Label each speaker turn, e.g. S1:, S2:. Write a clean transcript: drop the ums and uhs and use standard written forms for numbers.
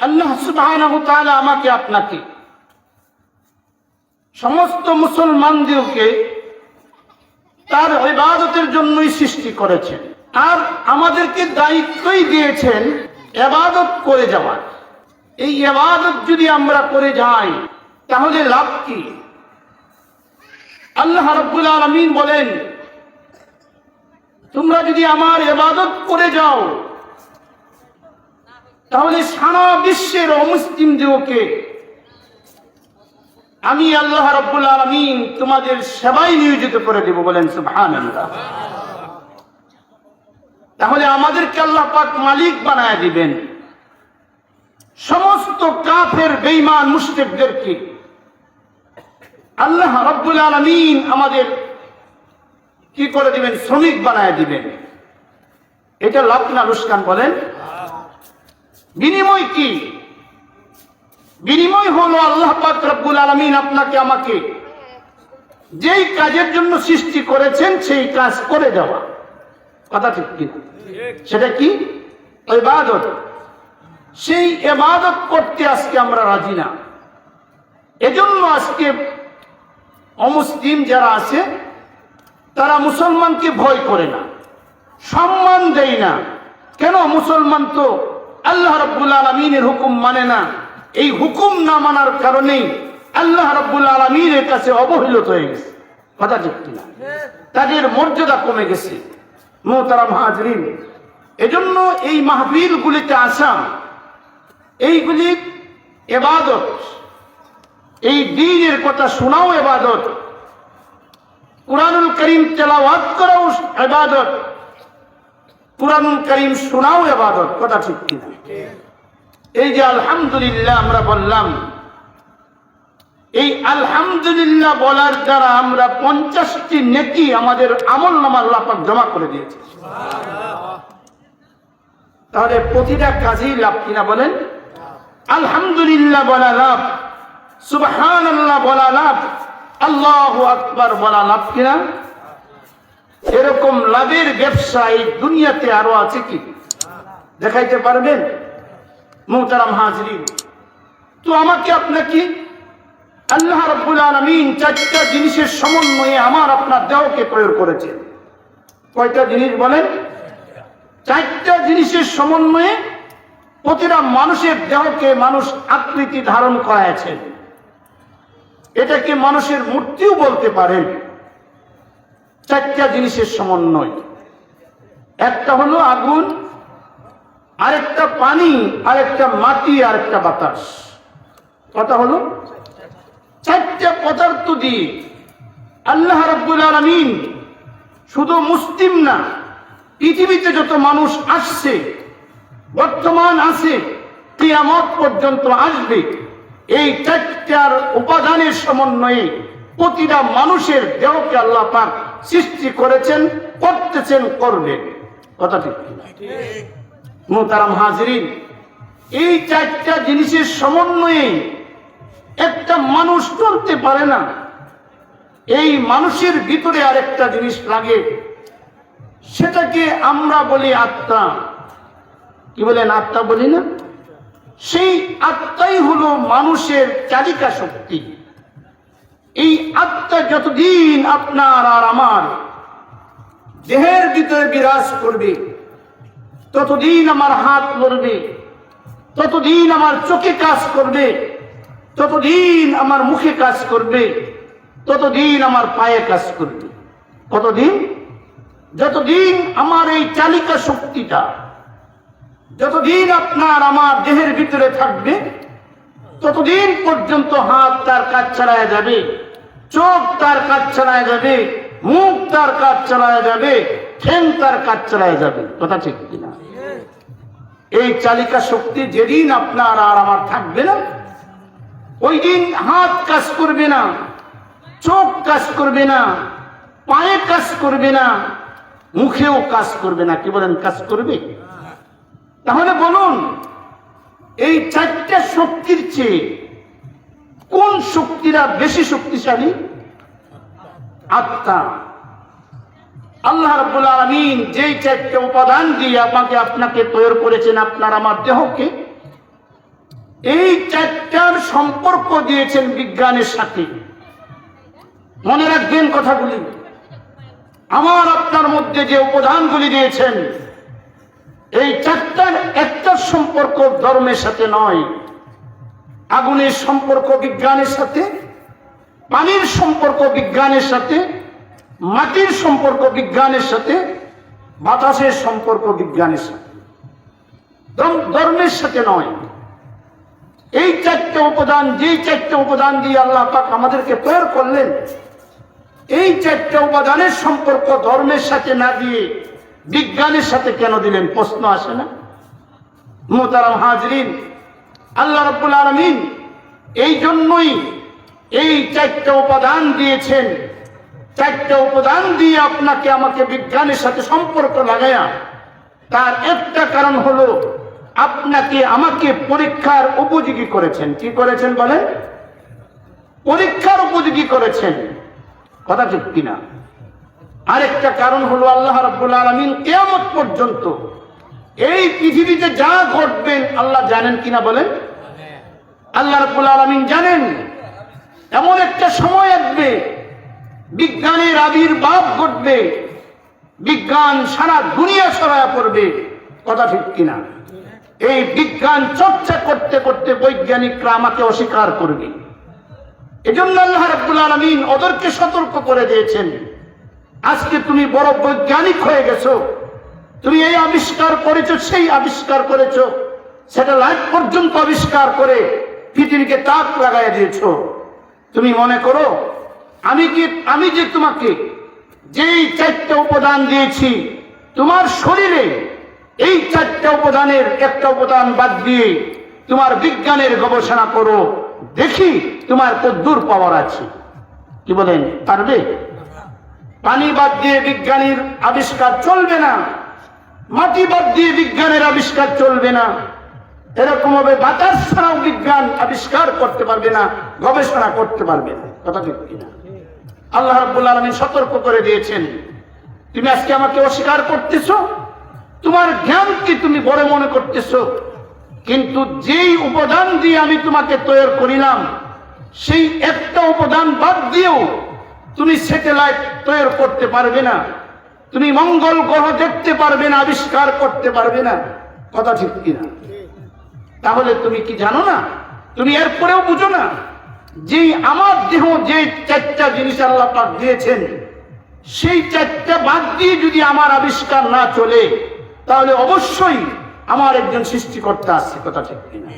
S1: আল্লাহ সুবহানাহু ওয়া তাআলা আমাকে আপনাকে সমস্ত মুসলমানদেরকে তার ইবাদতের জন্যই সৃষ্টি করেছেন, আর আমাদেরকে দায়িত্বই দিয়েছেন ইবাদত করে যাওয়ার। এই ইবাদত যদি আমরা করে যাই তাহলে লাভ কি? আল্লাহ রাব্বুল আলামিন বলেন, তোমরা যদি আমার ইবাদত করে যাও তাহলে সারা বিশ্বের অমুসলিমদেরকে আমি আল্লাহ রাব্বুল আলামিন তোমাদের সেবায় নিয়োজিত করে দেব। বলেন সুবহানাল্লাহ। তাহলে আমাদেরকে আল্লাহ পাক মালিক বানায় দিবেন। সমস্ত কাফের বেঈমান মুশরিকদেরকে আল্লাহ রাব্বুল আলামিন আমাদের কি করে দিবেন? শ্রমিক বানায় দিবেন। এটা লাভ না লোকসান? বলেন। বিনিময় কি? বিনিময় হলো আল্লাহ পাক রব্বুল আলামিন আপনাকে আমাকে যেই কাজের জন্য সৃষ্টি করেছেন সেই কাজ করে যাওয়া। কথা ঠিক কি? সেটা কি? ইবাদত। সেই ইবাদত করতে আজকে আমরা রাজি না। এজন্য আজকে অমুসলিম যারা আছে তারা মুসলমানকে ভয় করে না, সম্মান দেয় না। কেন? মুসলমান তো আল্লাহ রাব্বুল আলামিনের হুকুম মানে না। এই হুকুম না মানার কারণেই আল্লাহ রাব্বুল আলামিনের কাছে অবহেলিত হয়ে গেছে। কথা ঠিক কিনা? তাদের মর্যাদা কমে গেছে। মুহতারাম হাজরিন, এজন্য এই মাহফিল গুলিতে আসা, এইগুলি ইবাদত। এই দ্বীনের কথা শোনাও ইবাদত, কুরআনুল কারীম তেলাওয়াত করাও ইবাদত, কুরআনুল কারীম শোনাও ইবাদত। কথা ঠিক কিনা? এই যে আলহামদুলিল্লাহ আমরা বললাম, এই আলহামদুলিল্লাহ বলার দ্বারা আমরা 50টি নেকি আমাদের আমলনামা আল্লাহ পাক জমা করে দিয়েছে। তাহলে প্রতিটা কাজেই লাভ কিনা? বলেন। আলহামদুলিল্লাহ বলা লাভ, সুবহানাল্লাহ বলা লাভ, আল্লাহু আকবার বলা লাভ কিনা? এরকম লাভের ব্যবসা এই দুনিয়াতে আরো আছে কি? দেখাইতে পারবেন? মুহতারাম হাজরিন, তো আমাকে আপনাকে আল্লাহ রাব্বুল আলামিন 4টা জিনিসের সমন্বয়ে আমার আপনার দেহকে তৈরি করেছেন। কয়টা জিনিস বলেন? 4টা জিনিসের সমন্বয়ে প্রতিটা মানুষের দেহকে মানুষ আকৃতি ধারণ করায়ছেন। এটাকে মানুষের মূর্তিও বলতে পারেন। 4টা জিনিসের সমন্বয়। একটা হলো আগুন, আরেকটা পানি, আরেকটা মাটি, আরেকটা বাতাস। কথা হলো 4টা পদার্থ দিয়ে আল্লাহ রাব্বুল আলামিন শুধু মুসলিম না, পৃথিবীতে যত মানুষ আসছে, বর্তমান আছে, কিয়ামত পর্যন্ত আসবে, এই 4টার উপাদানের সমন্বয়ে প্রতিটা মানুষের দেহকে আল্লাহ পাক সৃষ্টি করেছেন, করতেছেন, করবেন। কথা ঠিক কিনা? মুহতারাম হাজরিন, এই 4টা জিনিসের সমন্বয়ে একটা মানুষ চলতে পারে না। এই মানুষের ভিতরে আরেকটা জিনিস লাগে, সেটাকে আমরা বলি আত্মা। কি বলেন? আত্মা বলি না? সেই আত্মাই হলো মানুষের চালিকা শক্তি। এই আত্মা যতদিন আপনার আর আমার দেহের ভিতরে বিরাজ করবে, ততদিন আমার হাত নড়বে, ততদিন আমার চোখে কাজ করবে, ততদিন আমার মুখে কাজ করবে, ততদিন আমার পায়ে কাজ করবে। কতদিন? যতদিন আমার এই চালিকা শক্তিটা যতদিন আপনার আমার দেহের ভিতরে থাকবে, ততদিন পর্যন্ত হাত তার কাজ চালায় যাবে, চোখ তার কাজ চালায় যাবে, মুখ তার কাজ চালায় যাবে, ঠ্যাং তার কাজ চালায় যাবে। কথা ঠিক কিনা? এই চালিকা শক্তি যেদিন আপনার আর আমার থাকবে না, ওই দিন হাত কাজ করবে না, চোখ কাজ করবে না, পায়ে কাজ করবে না, মুখেও কাজ করবে না। কি বলেন? কাজ করবে? তাহলে বলুন, এই 4টা শক্তির চেয়ে কোন শক্তিরা বেশি শক্তিশালী? আত্মা। আল্লাহ রাব্বুল আলামিন যেই 4টা উপাদান দিয়ে আমাকে আপনাকে তৈরি করেছেন, আপনার আমার দেহকে, এই চারটার সম্পর্ক দিয়েছেন বিজ্ঞানের সাথে। মনে রাখবেন কথাগুলি। আমার আপনার মধ্যে যে উপাদানগুলি দিয়েছেন, এই চারটার একটার সম্পর্ক ধর্মের সাথে নয়। আগুনের সম্পর্ক বিজ্ঞানের সাথে, পানির সম্পর্ক বিজ্ঞানের সাথে, মাটির সম্পর্ক বিজ্ঞানের সাথে, বাতাসের সম্পর্ক বিজ্ঞানের সাথে, ধর্মের সাথে নয়। এই চারটে উপাদান, যেই চারটে উপাদান দিয়ে আল্লাহ পাক আমাদেরকে তৈরি করলেন, এই চারটে উপাদানের সম্পর্ক ধর্মের সাথে না দিয়ে বিজ্ঞানের সাথে কেন দিলেন? প্রশ্ন আসে না? মুহতারাম হাজরিন, আল্লাহ রাব্বুল আলামিন এই জন্যই এই চারটে উপাদান দিয়েছেন। চারটে উপাদান দিয়ে আপনাকে আমাকে বিজ্ঞানের সাথে সম্পর্ক লাগায়া, তার একটা কারণ হলো আপনাকে আমাকে পরীক্ষার উপযোগী করেছেন। কি করেছেন বলেন? পরীক্ষার উপযোগী করেছেন। কথা ঠিক কিনা? আরেকটা কারণ হলো আল্লাহ রাব্বুল আলামিন কিয়ামত পর্যন্ত এই পৃথিবীতে যা ঘটবেন আল্লাহ জানেন কিনা বলেন? আল্লাহ রাব্বুল আলামিন জানেন। এমন একটা সময় আসবে, বিজ্ঞানের আবির্ভাব ঘটবে, বিজ্ঞান সারা দুনিয়া ছড়ায়া পড়বে। কথা ঠিক কিনা? এই বিজ্ঞান চর্চা করতে করতে বৈজ্ঞানিকরা আমাকে অস্বীকার করবে। এজন্য আল্লাহ রাব্বুল আলামিন ওদেরকে সতর্ক করে দিয়েছেন, আজকে তুমি বড় বৈজ্ঞানিক হয়ে গেছো, তুমি এই আবিষ্কার করেছো, সেই আবিষ্কার করেছো, স্যাটেলাইট পর্যন্ত আবিষ্কার করে পৃথিবীকে তাক লাগাই দিয়েছো। তুমি মনে করো আমি যে তোমাকে যেই চারটা উপাদান দিয়েছি, তোমার শরীরে এই চারটা উপাদানের একটা উপাদান বাদ দিয়ে তোমার বিজ্ঞানের গবেষণা করো, দেখি তোমার কতদূর পাওয়ার আছে। কি বলেন? পারবে? পানি বাদ দিয়ে বিজ্ঞানীর আবিষ্কার চলবে না, মাটি বাদ দিয়ে বিজ্ঞানের আবিষ্কার চলবে না, এরকম ভাবে বাতাস ছাড়াও বিজ্ঞান আবিষ্কার করতে পারবে না, গবেষণা করতে পারবে না। কথা ঠিক কিনা? আল্লাহ রাব্বুল আলামিন সতর্ক করে দিয়েছেন, তুমি আজকে আমাকে অস্বীকার করতেছো, তোমার জ্ঞানকে তুমি বড় মনে করতেছো, কিন্তু যেই উপাদান দিয়ে আমি তোমাকে তৈরি করিলাম, সেই একটা উপাদান বাদ দিয়েও তুমি স্যাটেলাইট তৈরি করতে পারবে না, তুমি মঙ্গল গ্রহ দেখতে পারবে না, আবিষ্কার করতে পারবে না। কথা ঠিক কিনা? তাহলে তুমি কি জানো না? তুমি এরপরেও বুঝো না যে আমার দেহ যে চারটা জিনিস আল্লাহ পাক দিয়েছেন, সেই চারটা বাদ দিয়ে যদি আমার আবিষ্কার না চলে, তাহলে অবশ্যই আমার একজন সৃষ্টিকর্তা আছে। কথা ঠিক কিনা?